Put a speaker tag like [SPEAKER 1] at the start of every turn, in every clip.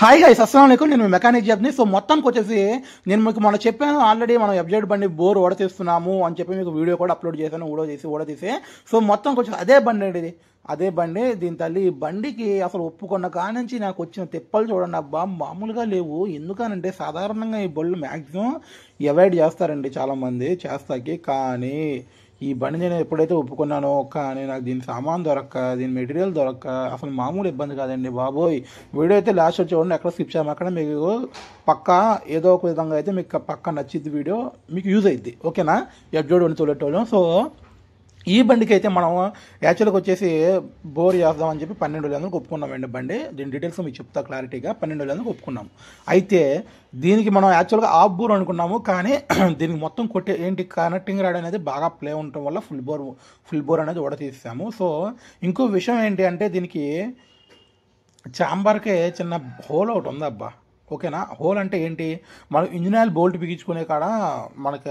[SPEAKER 1] Hi guys, అస్సలాము అలైకుం. నేను మీ mechanic జాబ్ని. సో మొత్తానికి వచ్చేసి నేను మీకు మొన్న చెప్పాను ఆల్రెడీ, మనం ఎఫ్జెడ్ బండి బోర్ ఓడతీస్తున్నాము అని చెప్పి మీకు వీడియో కూడా అప్లోడ్ చేశాను, ఓడతీసి. సో మొత్తానికి వచ్చేసి అదే బండి అండి ఇది. అదే బండి. దీని తల్లి ఈ బండికి అసలు ఒప్పుకున్న కానుంచి నాకు వచ్చిన తిప్పలు చూడండి అబ్బా, మామూలుగా లేవు. ఎందుకనంటే సాధారణంగా ఈ బళ్ళు మ్యాక్సిమం అవాయిడ్ చేస్తారండి చాలామంది చేస్తాకి. కానీ ఈ బండి నేను ఎప్పుడైతే ఒప్పుకున్నానో, కానీ నాకు దీని సామాన్ దొరక్క, దీని మెటీరియల్ దొరక్క అసలు మామూలు ఇబ్బంది కాదండి బాబోయ్. వీడియో అయితే లాస్ట్ చూడండి, ఎక్కడ స్కిప్ చేయము. అక్కడ మీకు పక్కా ఏదో ఒక విధంగా అయితే మీకు పక్కా నచ్చింది, వీడియో మీకు యూజ్ అవుద్ది. ఓకేనా? ఎఫ్జెడ్ బండి తోలేటోళ్ళం. సో ఈ బండికి అయితే మనం యాక్చువల్గా వచ్చేసి బోర్ చేద్దామని చెప్పి 12,000 ఒప్పుకున్నామండి బండి. దీని డీటెయిల్స్ మీకు చెప్తా క్లారిటీగా. 12,000 ఒప్పుకున్నాము. అయితే దీనికి మనం యాక్చువల్గా హాఫ్ బోర్ అనుకున్నాము, కానీ దీనికి మొత్తం ఏంటి కనెక్టింగ్ రాడ్ అనేది బాగా ప్లే ఉండటం వల్ల ఫుల్ బోర్ అనేది తీసాము. సో ఇంకో విషయం ఏంటి అంటే దీనికి ఛాంబర్కే చిన్న హోల్ ఒకటి ఉంది అబ్బా. ఓకేనా? హోల్ అంటే ఏంటి, మనం ఇంజిన్ ఆయిల్ బోల్ట్ బిగించుకునే కాడ మనకి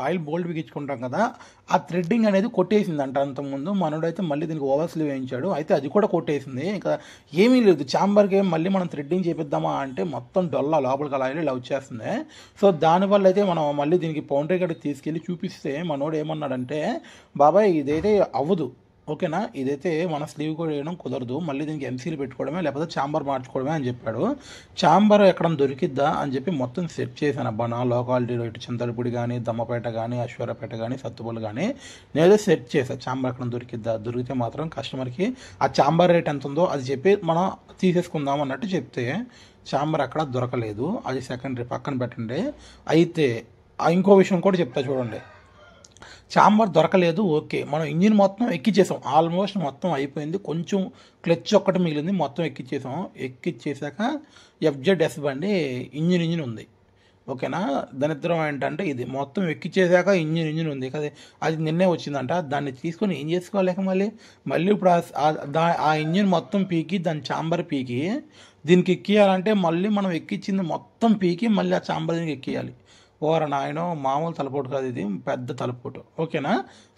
[SPEAKER 1] ఆయిల్ బోల్ట్ బిగించుకుంటాం కదా, ఆ థ్రెడ్డింగ్ అనేది కొట్టేసిందంట అంతకుముందు. మనోడైతే మళ్ళీ దీనికి ఓవర్ స్లీవ్ వేయించాడు, అయితే అది కూడా కొట్టేసింది. ఇంకా ఏమీ లేదు ఛాంబర్కి. మళ్ళీ మనం థ్రెడ్డింగ్ చేపిద్దామా అంటే మొత్తం డొల్ల లోపలికి అలా ఇలా వచ్చేస్తుంది. సో దానివల్ల అయితే మనం మళ్ళీ దీనికి పౌండరీ గడికి తీసుకెళ్ళి చూపిస్తే మనోడు ఏమన్నాడంటే, బాబాయ్ ఇదైతే అవ్వదు, ఓకేనా, ఇదైతే మన స్లీవ్ కూడా వేయడం కుదరదు, మళ్ళీ దీనికి ఎంసీలు పెట్టుకోవడమే లేకపోతే ఛాంబర్ మార్చుకోవడమే అని చెప్పాడు. ఛాంబర్ ఎక్కడ దొరికిద్దా అని చెప్పి మొత్తం సెట్ చేశాను అబ్బా. నా లోకాలిటీలో ఇటు చింతలపూడి కానీ, దమ్మపేట కానీ, అశ్వరపేట కానీ, సత్తుపల్లి కానీ నేనే సెట్ చేశాను. ఛాంబర్ ఎక్కడ దొరికిద్దా, దొరికితే మాత్రం కస్టమర్కి ఆ ఛాంబర్ రేట్ ఎంత ఉందో అది చెప్పి మనం తీసేసుకుందాం అన్నట్టు చెప్తే ఛాంబర్ ఎక్కడ దొరకలేదు. అది సెకండరీ, పక్కన పెట్టండి. అయితే ఇంకో విషయం కూడా చెప్తా చూడండి. ఛాంబర్ దొరకలేదు, ఓకే, మనం ఇంజిన్ మొత్తం ఎక్కిచ్చేసాం, ఆల్మోస్ట్ మొత్తం అయిపోయింది. కొంచెం క్లచ్ ఒక్కటి మిగిలింది, మొత్తం ఎక్కిచ్చేసాం. ఎక్కిచ్చేసాక ఎఫ్జెడ్ బండి ఇంజిన్ ఉంది. ఓకేనా? దరిద్రం ఏంటంటే ఇది మొత్తం ఎక్కిచ్చేసాక ఇంజిన్ ఉంది కదా, అది నిన్నే వచ్చిందంట. దాన్ని తీసుకొని ఏం చేసుకోలేక మళ్ళీ ఇప్పుడు ఆ ఇంజిన్ మొత్తం పీకి, దాని ఛాంబర్ పీకి దీనికి ఎక్కియాలంటే మళ్ళీ మనం ఎక్కిచ్చింది మొత్తం పీకి మళ్ళీ ఆ ఛాంబర్ దీనికి ఎక్కియాలి. ఓర నాయనో, మామూలు తలపోటు కాదు, ఇది పెద్ద తలపోటు. ఓకేనా?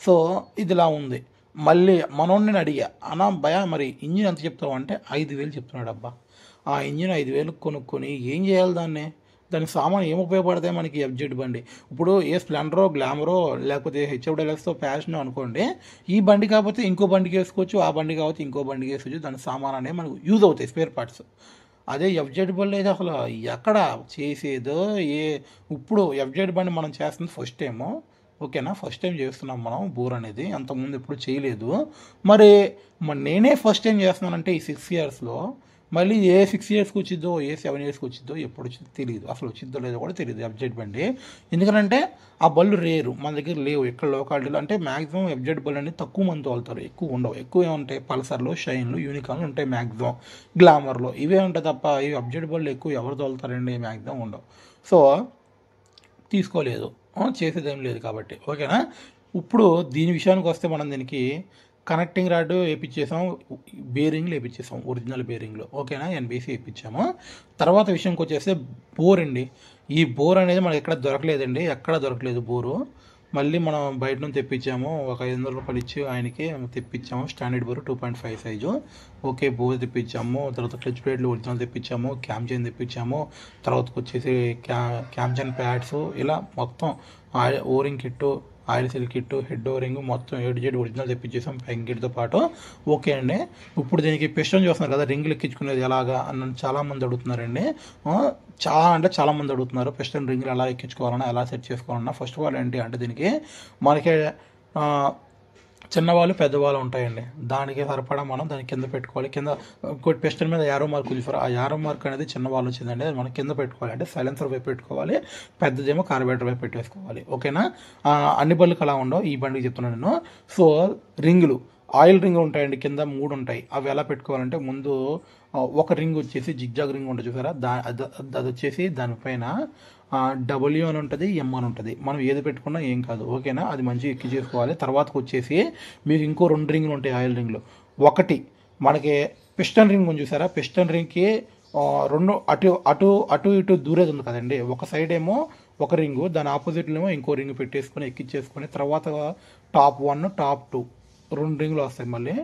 [SPEAKER 1] సో ఇదిలా ఉంది. మళ్ళీ మనోడిని అడిగా, అన్నా భయ మరి ఇంజిన్ ఎంత చెప్తావు అంటే 5,000 చెప్తున్నాడు అబ్బా. ఆ ఇంజిన్ 5,000 కొనుక్కొని ఏం చేయాలి దానికి సామాన్ ఏం ఉపయోగపడతాయి మనకి ఎఫ్జెడ్ బండి? ఇప్పుడు ఏ స్ప్లెండరో, గ్లామరో, లేకపోతే హెచ్ఎఫ్డెలక్స్తో ప్యాషనో అనుకోండి, ఈ బండి కాకపోతే ఇంకో బండికి వేసుకోవచ్చు, ఆ బండి కాకపోతే ఇంకో బండికి వేసుకోవచ్చు. దాని సామాన్ అనేవి మనకు యూజ్ అవుతాయి, స్పేర్ పార్ట్స్. అదే ఎఫ్జెడ్ బండి అయితే అసలు ఎక్కడ చేసేదో ఇప్పుడు ఎఫ్జెడ్ బండి మనం చేస్తుంది ఫస్ట్ టైము. ఓకేనా? ఫస్ట్ టైం చేస్తున్నాం మనం బోర్ అనేది, అంతకుముందు ఎప్పుడు చేయలేదు. మరి నేనే ఫస్ట్ టైం చేస్తున్నానంటే ఈ 6 ఇయర్స్లో మళ్ళీ ఏ 6 ఇయర్స్కి వచ్చిద్దో, ఏ 7 ఇయర్స్కి వచ్చిద్దో, ఎప్పుడు వచ్చిందో తెలియదు. అసలు వచ్చిద్దో లేదో కూడా తెలియదు ఎఫ్జెడ్ బండి. ఎందుకంటే ఆ బళ్ళు రేరు, మన దగ్గర లేవు ఎక్కడ లోకాలిటీలో. అంటే మ్యాక్సిమం ఎఫ్జెడ్ బళ్ళు అనేది తక్కువ మంది తోలుతారు, ఎక్కువ ఉండవు. ఎక్కువ ఏముంటాయి, పల్సర్లు, షైన్లు, యూనికాన్లు ఉంటాయి మ్యాక్సిమం, గ్లామర్లో ఇవే ఉంటాయి తప్ప ఈ ఎఫ్జెడ్ బళ్ళు ఎక్కువ ఎవరు తోలుతారండి? మ్యాక్సిమం ఉండవు. సో తీసుకోలేదు, చేసేదేం లేదు కాబట్టి. ఓకేనా? ఇప్పుడు దీని విషయానికి వస్తే మనం దీనికి కనెక్టింగ్ రాడ్ వేయించేసాం, బేరింగ్లు వేయించేసాం, ఒరిజినల్ బేరింగ్లో. ఓకేనా? NBC వేయించాము. తర్వాత విషయంకి వచ్చేస్తే బోర్ అండి. ఈ బోర్ అనేది మనకి ఎక్కడ దొరకలేదండి, ఎక్కడ దొరకలేదు బోరు. మళ్ళీ మనం బయట నుంచి తెప్పించాము, ఒక 500 రూపాయలు ఇచ్చి ఆయనకి తెప్పించాము. Standard bore 2.5 size. Okay, bore తెప్పించాము. తర్వాత క్లచ్ ప్లేట్లు ఒరిజినల్ తెప్పించాము, క్యామ్ చైన్ తెప్పించాము. తర్వాతకు వచ్చేసి క్యామ్ చైన్ ప్యాడ్స్, ఇలా మొత్తం O ring kit, oil seal kit, head O ring మొత్తం A-Z ఒరిజినల్ తెప్పించేసాం ప్యాకింగ్ కిట్తో పాటు. ఓకే అండి. ఇప్పుడు దీనికి పిస్టన్ చూస్తున్నారు కదా, రింగులు ఎక్కించుకునేది ఎలాగా అని చాలామంది అడుగుతున్నారండి. చాలామంది అడుగుతున్నారు పిస్టన్ రింగులు ఎలా ఎక్కించుకోవాలన్నా, ఎలా సెట్ చేసుకోవాలన్నా. ఫస్ట్ ఆఫ్ ఆల్ ఏంటి అంటే దీనికి మనకి చిన్నవాళ్ళు పెద్దవాళ్ళు ఉంటాయండి, దానికి సరిపడా మనం దాని కింద పెట్టుకోవాలి. కింద ఇంకోటి పిస్టన్ మీద యారో మార్క్ చూసారు, ఆ యారో మార్క్ అనేది చిన్నవాళ్ళు వచ్చిందండి, అది మనం కింద పెట్టుకోవాలి. అంటే సైలెన్సర్ వైపు పెట్టుకోవాలి, పెద్దదేమో కార్బోరేటర్ వైపు పెట్టేసుకోవాలి. ఓకేనా? అన్ని బళ్ళకి అలా ఉండవు, ఈ బండికి చెప్తున్నాను నేను. సో రింగులు, ఆయిల్ రింగులు ఉంటాయండి, కింద 3 ఉంటాయి. అవి ఎలా పెట్టుకోవాలంటే ముందు ఒక రింగ్ వచ్చేసి జిగ్జాగ్ రింగ్ ఉంటుంది చూసారా, అది వచ్చేసి దానిపైన W అని ఉంటుంది, M అని ఉంటుంది. మనం ఏది పెట్టుకున్నా ఏం కాదు. ఓకేనా? అది మంచిగా ఎక్కి చేసుకోవాలి. తర్వాతకు వచ్చేసి మీకు ఇంకో 2 రింగులు ఉంటాయి, ఆయిల్ రింగులు. ఒకటి మనకి పిస్టన్ రింగ్ ఉంది చూసారా, పిస్టన్ రింగ్కి 2 అటు ఇటు దూరేది ఉంది కదండి. ఒక సైడ్ ఏమో ఒక రింగు, దాని ఆపోజిట్లో ఏమో ఇంకో రింగ్ పెట్టేసుకొని ఎక్కించేసుకొని, తర్వాత టాప్ 1, టాప్ 2 2 రింగులు వస్తాయి. మళ్ళీ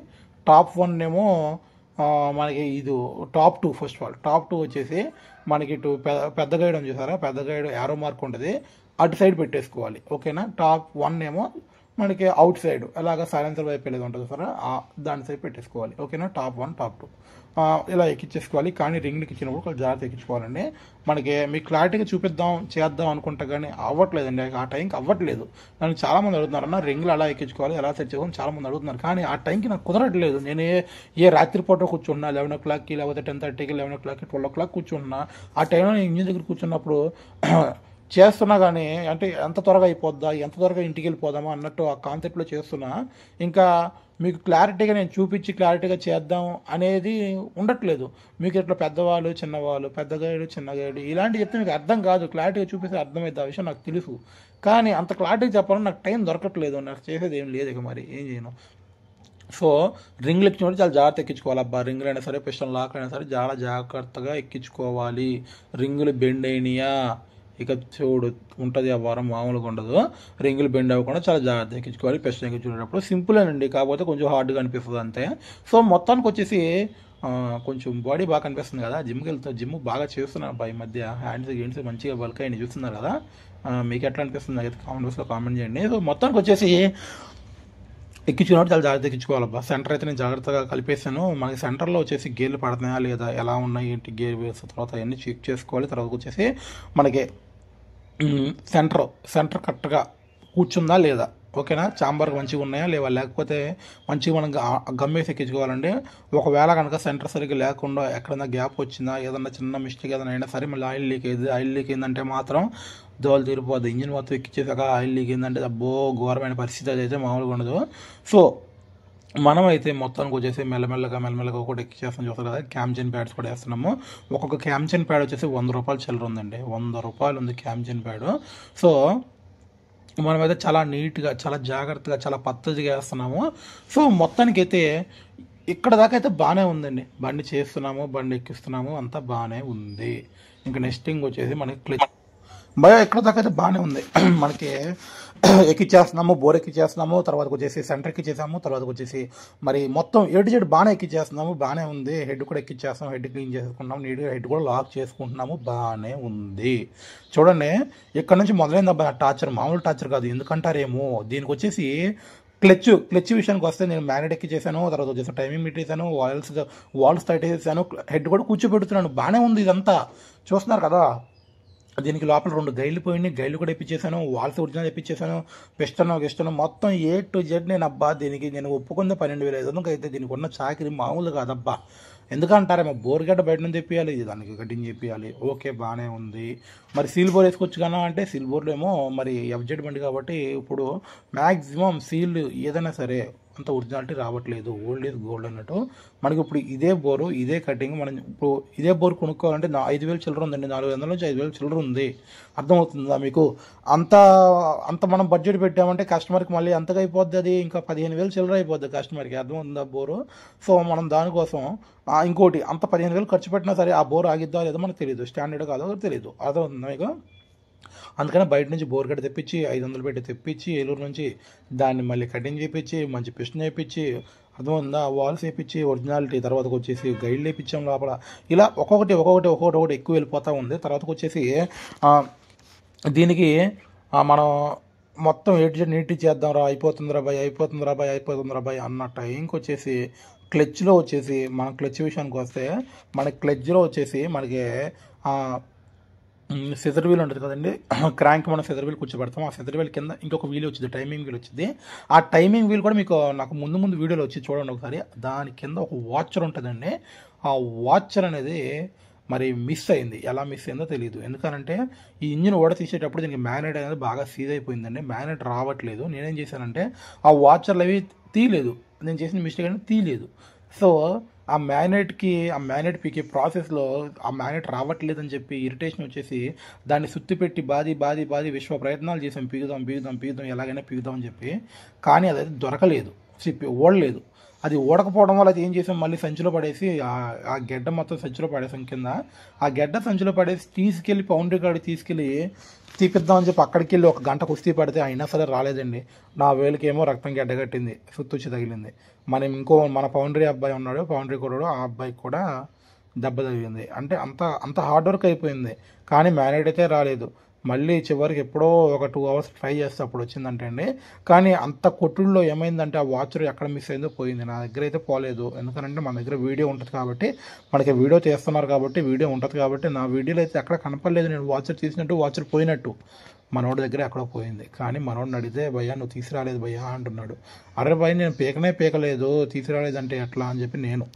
[SPEAKER 1] టాప్ 1 ఏమో మనకి ఇది top 2 first of all. Top 2 వచ్చేసి మనకి ఇటు పెద్ద గైడ్ అని చూసారా, పెద్ద గైడ్ యారో మార్క్ ఉంటుంది, అటు సైడ్ పెట్టేసుకోవాలి. ఓకేనా. టాప్ 1 ఏమో మనకి అవుట్ సైడ్ అలాగా సైలెన్సర్ వైపు వెళ్ళేది ఉంటుంది సార్, దాని సైడ్ పెట్టేసుకోవాలి. ఓకేనా. టాప్ 1 టాప్ 2 ఇలా ఎక్కించేసుకోవాలి. కానీ రింగ్కి ఇచ్చినప్పుడు కొంచెం జాగ్రత్త ఎక్కించుకోవాలండి. మనకి మీకు క్లారిటీగా చేద్దాం అనుకుంటా కానీ అవ్వట్లేదండి, ఆ టైంకి అవ్వట్లేదు. నన్ను చాలామంది అడుగుతున్నారు, అన్న రింగ్లు ఎలా ఎక్కించుకోవాలి, ఎలా సెట్ చేసుకోవాలి చాలామంది అడుగుతున్నారు. కానీ ఆ టైంకి నాకు కుదరట్లేదు. నేను ఏ రాత్రిపూట కూర్చున్నా 11 o'clockకి, లేకపోతే 10:30కి, 11 o'clockకి, 12 o'clock కూర్చున్నా, ఆ టైంలో నేను ఇంజిన్ దగ్గర కూర్చున్నప్పుడు చేస్తున్నా కానీ అంటే ఎంత త్వరగా అయిపోద్దా, ఎంత త్వరగా ఇంటికి వెళ్ళిపోదామా అన్నట్టు ఆ కాన్సెప్ట్లో చేస్తున్నా. ఇంకా మీకు క్లారిటీగా నేను చూపించి క్లారిటీగా చేద్దాం అనేది ఉండట్లేదు. మీకు ఇట్లా పెద్దవాళ్ళు చిన్నవాళ్ళు, పెద్ద గైడు చిన్న గైడు ఇలాంటివి చెప్తే మీకు అర్థం కాదు. క్లారిటీగా చూపిస్తే అర్థమైంది, ఆ విషయం నాకు తెలుసు. కానీ అంత క్లారిటీగా చెప్పాలని నాకు టైం దొరకట్లేదు. నాకు చేసేది ఏం లేదు, ఇక మరి ఏం చేయను. సో రింగ్లు ఎక్కించుకుంటే చాలా జాగ్రత్త ఎక్కించుకోవాలి అబ్బా. రింగులు అయినా సరే, పిస్టన్ లాక్ అయినా సరే చాలా జాగ్రత్తగా ఎక్కించుకోవాలి. రింగులు బెండ్ అయినాయా ఇక చూడు ఉంటుంది, ఆ వారం మామూలుగా ఉండదు. రింగులు బెండ్ అవ్వకుండా చాలా జాగ్రత్త ఎక్కించుకోవాలి. పిస్టన్ ఎక్కించుకునేటప్పుడు సింపులేనండి, కాకపోతే కొంచెం హార్డ్గా అనిపిస్తుంది అంతే. సో మొత్తానికి వచ్చేసి కొంచెం బాడీ బాగా కనిపిస్తుంది కదా. జిమ్ బాగా చేస్తున్నాను అబ్బా ఈ మధ్య. హ్యాండ్స్ మంచిగా బల్క్ అయినా చూస్తున్నారు కదా. మీకు ఎట్లా అనిపిస్తుంది అయితే కామెంట్ బాక్స్లో కామెంట్ చేయండి. సో మొత్తానికి వచ్చేసి ఎక్కించుకున్నప్పుడు చాలా జాగ్రత్త ఎక్కించుకోవాలబ్బా. సెంటర్ అయితే నేను జాగ్రత్తగా కలిపేసాను. మనకి సెంటర్లో వచ్చేసి గేర్లు పడుతున్నాయా లేదా, ఎలా ఉన్నాయి ఏంటి, గేర్ వేసిన తర్వాత అవన్నీ చెక్ చేసుకోవాలి. తర్వాత వచ్చేసి మనకి సెంటర్ కరెక్ట్గా కూర్చుందా లేదా, ఓకేనా. చాంబర్ మంచిగా ఉన్నాయా లేవా, లేకపోతే మంచిగా మనం గమ్మేసి ఎక్కించుకోవాలండి. ఒకవేళ కనుక సెంటర్ సరిగ్గా లేకుండా ఎక్కడైనా గ్యాప్ వచ్చిందా, ఏదన్నా చిన్న మిస్టేక్ ఏదైనా అయినా సరే మళ్ళీ ఆయిల్ లీక్ అయిందంటే మాత్రం దోలు తీరిపోద్ది. ఇంజిన్ మొత్తం ఎక్కించేసాక ఆయిల్ లీక్ అయిందంటే అబ్బో ఘోరమైన పరిస్థితి అయితే మామూలుగా ఉండదు. సో మనమైతే మొత్తానికి వచ్చేసి మెల్లమెల్లగా ఒకటి ఎక్కిచేస్తాం. చూస్తారు కదా, క్యామ్చెన్ ప్యాడ్స్ కూడా వేస్తున్నాము. ఒక్కొక్క క్యామ్చెన్ ప్యాడ్ వచ్చేసి 100 రూపాయలు చిల్లర ఉందండి, 100 రూపాయలు ఉంది క్యామ్చెన్ ప్యాడ్. సో మనమైతే చాలా నీట్గా, చాలా జాగ్రత్తగా, చాలా పద్ధతిగా వేస్తున్నాము. సో మొత్తానికి అయితే ఇక్కడ దాకా అయితే బాగానే ఉందండి. బండి చేస్తున్నాము, బండి ఎక్కిస్తున్నాము, అంతా బాగానే ఉంది. ఇంకా నెక్స్టింగ్ వచ్చేసి మనకి క్లచ్ ఎక్కడ దాకా అయితే బాగానే ఉంది. మనకి ఎక్కిచ్చేస్తున్నాము, బోర్ ఎక్కిచ్చేస్తున్నాము, తర్వాతకు వచ్చేసి సెంటర్ ఎక్కిచ్చేసాము, తర్వాతకు వచ్చేసి మరి మొత్తం ఏడు బాగానే ఎక్కిచ్చేస్తున్నాము, బాగానే ఉంది. హెడ్ కూడా ఎక్కిచ్చేస్తాము, హెడ్ క్లీన్ చేసుకుంటున్నాము, నీట్గా హెడ్ కూడా లాక్ చేసుకుంటున్నాము, బాగానే ఉంది. చూడండి ఇక్కడ నుంచి మొదలైందబ్బా టార్చర్, మామూలు టార్చర్ కాదు. ఎందుకంటారేమో దీనికి వచ్చేసి క్లచ్ విషయానికి వస్తే నేను మ్యాగ్నెట్ ఎక్కిచ్చేసాను, తర్వాత వచ్చేసి టైమింగ్ పెట్టేసాను, వాల్స్ తట్టేసాను, హెడ్ కూడా కూర్చోబెడుతున్నాను, బాగానే ఉంది. ఇదంతా చూస్తున్నారు కదా. దీనికి లోపల 2 గైడ్లు పోయినాయి, గైడ్లు కూడా ఇప్పించేసాను, వాల్స్ ఒరిజినల్ ఇప్పించేసాను, పిస్టన్ మొత్తం A to Z. నేను అబ్బా దీనికి నేను ఒప్పుకుంది 12,500 అయితే. దీనికి ఉన్న చాకిరి మామూలు కాదబ్బా. ఎందుకంటారేమో బోర్గడ్డ బయట నుంచి తెప్పియాలి, దానికి కటింగ్ చేపియాలి. ఓకే బాగానే ఉంది. మరి సీల్ బోర్ వేసుకొచ్చు కన్నా అంటే సీల్ బోర్లో ఏమో మరి FZ బండి కాబట్టి ఇప్పుడు మ్యాక్సిమం సీల్ ఏదైనా సరే అంత ఒరిజినాలిటీ రావట్లేదు. ఓల్డ్ ఈజ్ గోల్డ్ అన్నట్టు. మనకి ఇప్పుడు ఇదే బోరు, ఇదే కటింగ్, మనం ఇప్పుడు ఇదే బోర్ కొనుక్కోవాలంటే 5,000 చిల్లర ఉందండి, 400 నుంచి 5,000 చిల్లర ఉంది. అర్థమవుతుందా మీకు? అంత మనం బడ్జెట్ పెట్టామంటే కస్టమర్కి మళ్ళీ అంతగా అయిపోద్ది, అది ఇంకా 15,000 చిల్లర అయిపోద్ది కస్టమర్కి. అర్థమవుతుందా బోరు? సో మనం దానికోసం ఇంకోటి అంత 15,000 ఖర్చు పెట్టినా సరే ఆ బోర్ ఆగిద్దా లేదో మనకు తెలియదు, స్టాండర్డ్ కాదో తెలియదు. అర్థమవుతుందా మీకు? అందుకని బయట నుంచి బోర్ గడ్డ తెప్పించి 500 పెట్టి తెప్పించి ఏలూరు నుంచి దాన్ని మళ్ళీ కటింగ్ చేయించి మంచి పిస్టన్ వేయించి, అర్థమైందా, వాల్స్ వేయించి ఒరిజినాలిటీ, తర్వాతకు వచ్చేసి గైడ్లు వేయించాం లోపల. ఇలా ఒక్కొక్కటి ఎక్కువ వెళ్ళిపోతూ ఉంది. తర్వాతకు వచ్చేసి దీనికి మనం మొత్తం నీట్ చేద్దాం రా, అయిపోతుంది రా బాయ్ అన్న టైంకి వచ్చేసి క్లచ్లో వచ్చేసి మన క్లచ్ విషయానికి వస్తే మన క్లచ్లో వచ్చేసి మనకి సెజర్ వీల్ ఉంటుంది కదండి, క్రాంక్ మనం సెజర్ వీల్ కూర్చోబెడతాం. ఆ సెజర్ వీల్ కింద ఇంకొక వీల్ వచ్చింది, టైమింగ్ వీల్ వచ్చింది. ఆ టైమింగ్ వీల్ కూడా మీకు నాకు ముందు వీడియోలో వచ్చి చూడండి ఒకసారి. దాని కింద ఒక వాచర్ ఉంటుందండి. ఆ వాచర్ అనేది మరి మిస్ అయింది. ఎలా మిస్ అయిందో తెలియదు. ఎందుకంటే ఈ ఇంజిన్ ఓడ తీసేటప్పుడు దీనికి మ్యాగ్నెట్ అనేది బాగా సీజ్ అయిపోయిందండి, మ్యాగ్నెట్ రావట్లేదు. నేనేం చేశానంటే ఆ వాచర్లు అవి తీయలేదు, నేను చేసిన మిస్టేక్ అనేది తీయలేదు. సో ఆ మ్యాగ్నెట్ పీకే ప్రాసెస్లో ఆ మ్యాగ్నెట్ రావట్లేదని చెప్పి ఇరిటేషన్ వచ్చేసి దాన్ని సుత్తి పెట్టి బాది విశ్వ ప్రయత్నాలు చేసాం, పీగుదాం ఎలాగైనా పీగుదాం అని చెప్పి. కానీ అదైతే దొరకలేదు, ఓడలేదు. అది ఊడకపోవడం వల్ల అది ఏం చేసాం, మళ్ళీ సంచిలో పడేసి ఆ గెడ్డ మొత్తం సంచిలో పడేసాం కింద. ఆ గెడ్డ సంచిలో పడేసి తీసుకెళ్ళి పౌండరీ కాడికి తీసుకెళ్ళి తీపిద్దామని చెప్పి అక్కడికి వెళ్ళి ఒక గంట కుస్తీ పడితే అయినా సరే రాలేదండి. నా వేలికేమో రక్తం గడ్డగట్టింది, సుత్తొచ్చి తగిలింది. మన పౌండరీ అబ్బాయి ఉన్నాడు, పౌండరీ కూడా ఆ అబ్బాయికి కూడా దెబ్బ తగిలింది. అంటే అంత అంత హార్డ్ వర్క్ అయిపోయింది, కానీ మ్యానేట్ అయితే రాలేదు. మళ్ళీ చివరికి ఎప్పుడో ఒక 2 hours ట్రై చేస్తే అప్పుడు వచ్చిందంటే అండి. కానీ అంత కొట్టుల్లో ఏమైందంటే ఆ వాచర్ ఎక్కడ మిస్ అయిందో పోయింది. నా దగ్గర అయితే పోలేదు, ఎందుకంటే మన దగ్గర వీడియో ఉంటుంది కాబట్టి, మనకి వీడియో చేస్తున్నారు కాబట్టి వీడియో ఉంటుంది కాబట్టి, నా వీడియోలో అయితే ఎక్కడ కనపడలేదు నేను వాచర్ తీసినట్టు, వాచర్ పోయినట్టు. మనోడి దగ్గర ఎక్కడో పోయింది. కానీ మనోడిని అడిగితే భయ్యా నువ్వు తీసుకురాలేదు భయ్యా అంటున్నాడు. అరే భయ్ నేను పీకలేదు, తీసుకురాలేదంటే ఎట్లా అని చెప్పి నేను,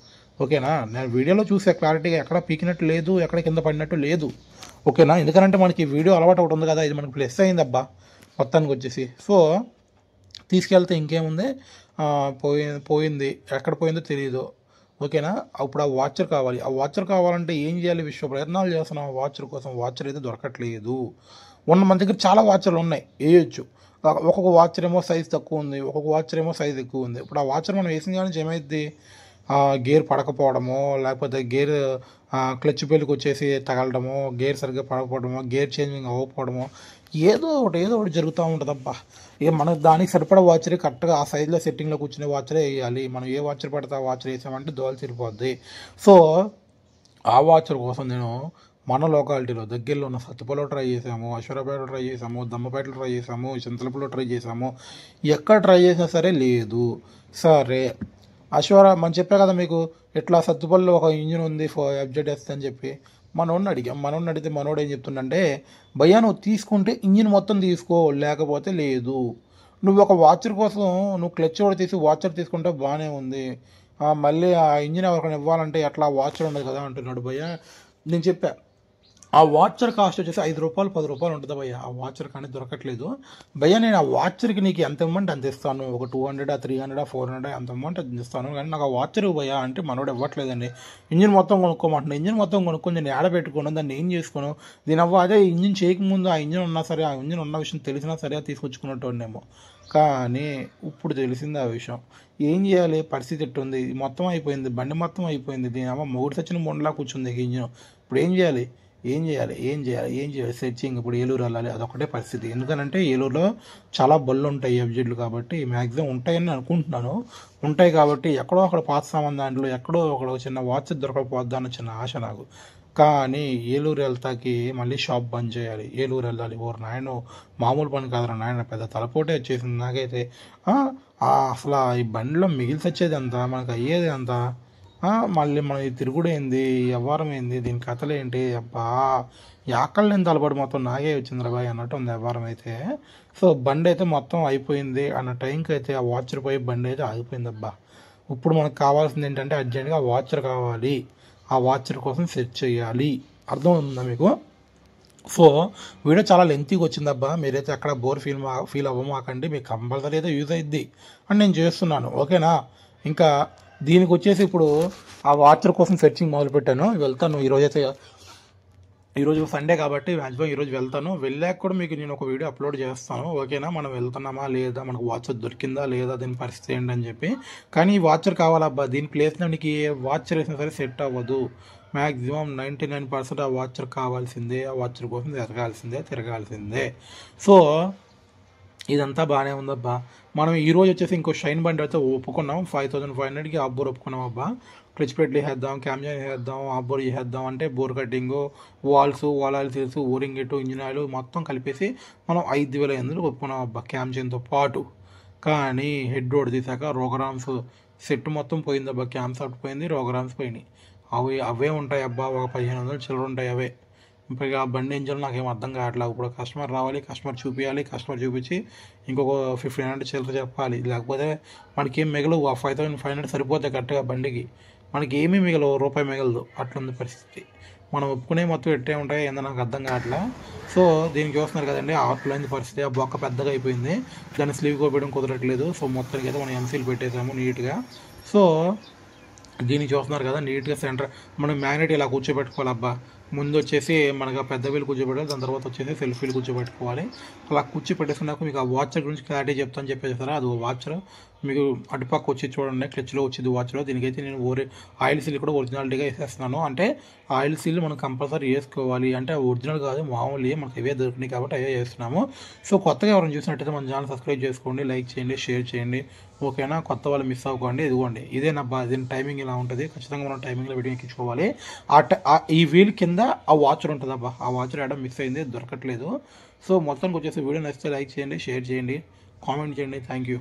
[SPEAKER 1] ఓకేనా, నేను వీడియోలో చూసే క్లారిటీగా ఎక్కడ పీకినట్టు లేదు, ఎక్కడ కింద పడినట్టు లేదు, ఓకేనా. ఎందుకంటే మనకి వీడియో అలవాటు ఒకటి ఉంది కదా, ఇది మనకి ప్లస్ అయిందబ్బా మొత్తానికి వచ్చేసి. సో తీసుకెళ్తే ఇంకేముంది, పోయింది, ఎక్కడ పోయిందో తెలియదు, ఓకేనా. అప్పుడు ఆ వాచర్ కావాలి. ఆ వాచర్ కావాలంటే ఏం చేయాలి, విశ్వ ప్రయత్నాలు చేస్తున్నాం ఆ వాచర్ కోసం. వాచర్ అయితే దొరకట్లేదు. మన దగ్గర చాలా వాచర్లు ఉన్నాయి, వేయొచ్చు. ఒక్కొక్క వాచర్ ఏమో సైజ్ తక్కువ ఉంది, ఒక్కొక్క వాచర్ ఏమో సైజ్ ఎక్కువ ఉంది. ఇప్పుడు ఆ వాచర్ మనం వేసిన కానీ ఏమైంది, గేర్ పడకపోవడమో, లేకపోతే గేర్ క్లచ్ పెళ్ళికి వచ్చేసి తగలడమో, గేర్ సరిగ్గా పడకపోవడమో, గేర్ చేంజింగ్ అవ్వకపోవడమో, ఏదో ఒకటి జరుగుతూ ఉంటుందబ్బా. ఇక మనకు దానికి సరిపడా వాచరే కరెక్ట్గా ఆ సైజులో సెట్టింగ్లో కూర్చునే వాచరే వేయాలి. మనం ఏ వాచర్ పడితే ఆ వాచర్ వేసామంటే దోలు తిరిగిపోద్ది. సో ఆ వాచర్ కోసం నేను మన లొకాలిటీలో దగ్గరలో ఉన్న సత్తుపల్లిలో ట్రై చేసాము, అశ్వరాపేటలో ట్రై చేసాము, దమ్మపేటలో ట్రై చేసాము, చింతలపూడిలో ట్రై చేసాము. ఎక్కడ ట్రై చేసినా సరే లేదు. సరే మనం చెప్పా కదా మీకు, ఇట్లా సత్తుపల్లిలో ఒక ఇంజిన్ ఉంది FZS అని చెప్పి మనోడిని అడిగితే మనోడు ఏం చెప్తుండంటే, భయ్యా నువ్వు తీసుకుంటే ఇంజిన్ మొత్తం తీసుకో, లేకపోతే లేదు. నువ్వు ఒక వాచర్ కోసం నువ్వు క్లచ్ కూడా తీసి వాచర్ తీసుకుంటే బాగానే ఉంది, మళ్ళీ ఆ ఇంజిన్ ఎవరికైనా ఇవ్వాలంటే ఎట్లా వాచర్ ఉండదు కదా అంటున్నాడు. భయ్యా నేను చెప్పా, ఆ వాచర్ కాస్ట్ వచ్చేసి 5 రూపాయలు 10 రూపాయలు ఉంటుంది భయ్యా. ఆ వాచర్ కానీ దొరకట్లేదు భయ్యా. నేను ఆ వాచర్కి నీకు ఎంత ఇవ్వమంటే అంత ఇస్తాను, ఒక 200 300 400 ఎంత ఇవ్వమంటే అంత ఇస్తాను, కానీ నాకు ఆ వాచర్ భయ్యా అంటే మనోడు ఇవ్వట్లేదండి. ఇంజిన్ మొత్తం కొనుక్కోమంటున్నాను. ఇంజిన్ మొత్తం కొనుక్కొని నేను ఏడ పెట్టుకోను, దాన్ని ఏం చేసుకోను, దీని అదే ఇంజిన్ చేయకముందు ఆ ఇంజిన్ ఉన్నా సరే, ఆ ఇంజిన్ ఉన్న విషయం తెలిసినా సరే తీసుకొచ్చుకున్నట్టునేమో. కానీ ఇప్పుడు తెలిసింది ఆ విషయం. ఏం చేయాలి, పరిస్థితి ఎట్టుంది, మొత్తం అయిపోయింది, బండి మొత్తం అయిపోయింది, దీని అమ్మ మొగుడు సచిన మొండలా కూర్చుంది ఇంజిన్. ఇప్పుడు ఏం చేయాలి సెర్చింగ్. ఇప్పుడు ఏలూరు వెళ్ళాలి, అదొకటే పరిస్థితి. ఎందుకనంటే ఏలూరులో చాలా బళ్ళు ఉంటాయి FZలు కాబట్టి, మ్యాక్సిమం ఉంటాయని అనుకుంటున్నాను. ఉంటాయి కాబట్టి ఎక్కడో అక్కడ పాత సామాన్ దాంట్లో ఎక్కడో ఒక చిన్న వాచ్ దొరకకపోద్దా అన్న చిన్న ఆశ నాకు. కానీ ఏలూరు వెళ్తాకి మళ్ళీ షాప్ బంద్ చేయాలి, ఏలూరు వెళ్ళాలి. ఓరు నాయన మామూలు పని కాదురా నాయన, పెద్ద తలపోటే వచ్చేసింది నాకైతే. అసలు ఈ బండిలో మిగిలిసి వచ్చేది అంతా, మనకు అయ్యేది అంతా, మళ్ళీ మన ఈ తిరుగుడు ఏంది, వ్యవహారం ఏంది, దీని కథలు ఏంటి, అబ్బా యాకళ్ళు నేను తలపడి మొత్తం నాగే వచ్చింది రాబాయ్ అన్నట్టు ఉంది వ్యవహారం అయితే. సో బండి అయితే మొత్తం అయిపోయింది అన్న టైంకి అయితే ఆ వాచర్ పోయి బండి అయితే ఆగిపోయింది అబ్బా. ఇప్పుడు మనకు కావాల్సింది ఏంటంటే అర్జెంట్గా వాచర్ కావాలి, ఆ వాచర్ కోసం సెర్చ్ చేయాలి. అర్థం ఉందా మీకు? సో వీడియో చాలా లెంతీగా వచ్చిందబ్బా, మీరైతే అక్కడ బోర్ ఫీల్ అవ్వమాకండి, మీకు కంపల్సరీ అయితే యూజ్ అయ్యిద్ది అని నేను చేస్తున్నాను, ఓకేనా. ఇంకా దీనికి వచ్చేసి ఇప్పుడు ఆ వాచర్ కోసం సెర్చింగ్ మొదలుపెట్టాను, వెళ్తాను ఈరోజు సండే కాబట్టి మ్యాక్సిమం ఈరోజు వెళ్తాను. వెళ్ళాక కూడా మీకు నేను ఒక వీడియో అప్లోడ్ చేస్తాను, ఓకేనా. మనం వెళ్తున్నామా లేదా, మనకు వాచర్ దొరికిందా లేదా, దీని పరిస్థితి ఏంటని చెప్పి. కానీ ఈ వాచర్ కావాలబ్బా, దీని ప్లేస్లో నీకు ఏ వాచర్ వేసినా సరే సెట్ అవ్వదు. మ్యాక్సిమం 99% ఆ వాచర్ కావాల్సిందే, ఆ వాచర్ కోసం తిరగాల్సిందే. సో ఇదంతా బాగానే ఉందబ్బా. మనం ఈరోజు వచ్చేసి ఇంకో షైన్ బండి అయితే ఒప్పుకున్నాం, 5500కి ఆ బోర్ ఒప్పుకున్నాం అబ్బా. క్లచ్ ప్లేట్లు వేసేద్దాం, క్యామ్జాన్ వేసేద్దాం, ఆ బోర్ చేసేద్దాం అంటే bore cutting, wall seals, O ring gate, engine oil మొత్తం కలిపేసి మనం 5800 ఒప్పుకున్నాం అబ్బా క్యామ్జాన్తో పాటు. కానీ హెడ్ రోడ్ తీసాక రోగరామ్స్ సెట్ మొత్తం పోయిందబ్బా, క్యామ్ సాఫ్ట్ పోయింది, రోగరామ్స్ పోయినాయి. అవే ఉంటాయి అబ్బా, ఒక 1500 చిల్లర ఉంటాయి అవే. ఇప్పుడు ఆ బండి ఇంజిన్ నాకేం అర్థం కావట్లేదు. ఇప్పుడు కస్టమర్ రావాలి, కస్టమర్ చూపించాలి, కస్టమర్ చూపించి ఇంకొక 1500 చిల్లర చెప్పాలి, లేకపోతే మనకి ఏం మిగలవు. ఆ 5500 సరిపోతాయి కరెక్ట్గా బండికి, మనకి ఏమీ మిగలవు, రూపాయి మిగలదు, అట్లుంది పరిస్థితి. మనం ఒప్పుకునే మొత్తం ఎట్టే ఉంటాయి ఏందో నాకు అర్థం కావట్లే. సో దీనికి చూస్తున్నారు కదండి, అట్లైంది పరిస్థితి. ఆ బొక్క పెద్దగా అయిపోయింది, దాన్ని స్లీవ్ కోపేయడం కుదరట్లేదు. సో మొత్తానికి అయితే మనం ఎంసీలు పెట్టేసాము నీట్గా. సో దీనికి చూస్తున్నారు కదా నీట్గా సెంటర్, మనం మ్యాగ్నెట్ ఇలా కూర్చోబెట్టుకోవాలి అబ్బా. ముందు వచ్చేసి మనకు పెద్ద వీలు కూర్చోబెట్టాలి, దాని తర్వాత వచ్చేసి సెల్ఫ్ వీల్ కూర్చోబెట్టుకోవాలి. అలా కూర్చోబెట్టేసుకున్నాక మీకు ఆ వాచర్ గురించి క్లారిటీ చెప్తాను చెప్పేసారా. అది వాచర్ మీకు అటుపక్క వచ్చి చూడండి, క్లచ్లో వచ్చింది వాచ్లో. దీనికైతే నేను ఆయిల్ సీల్ కూడా ఒరిజినాలిటీగా వేసేస్తున్నాను. అంటే ఆయిల్ సీల్ మనం కంపల్సరీ వేసుకోవాలి. అంటే ఒరిజినల్ కాదు, మామూలు మనకు అవే దొరికినాయి కాబట్టి అవే వేస్తున్నాము. సో కొత్తగా ఎవరైనా చూసినట్టయితే మన ఛానల్ సబ్స్క్రైబ్ చేసుకోండి, లైక్ చేయండి, షేర్ చేయండి. ఓకేనా? కొత్త వాళ్ళు మిస్ అవ్వకండి. ఇదిగోండి, దీని టైమింగ్ ఇలా ఉంటుంది. ఖచ్చితంగా మనం టైమింగ్లో వీడియో ఎక్కించుకోవాలి. ఈ వీల్ కింద ఆ వాచర్ ఉంటుందబ్బా, ఆ వాచర్ ఏడా మిస్ అయింది, దొరకట్లేదు. సో మొత్తానికి వచ్చేసి వీడియో నచ్చితే లైక్ చేయండి, షేర్ చేయండి, కామెంట్ చేయండి. Thank you.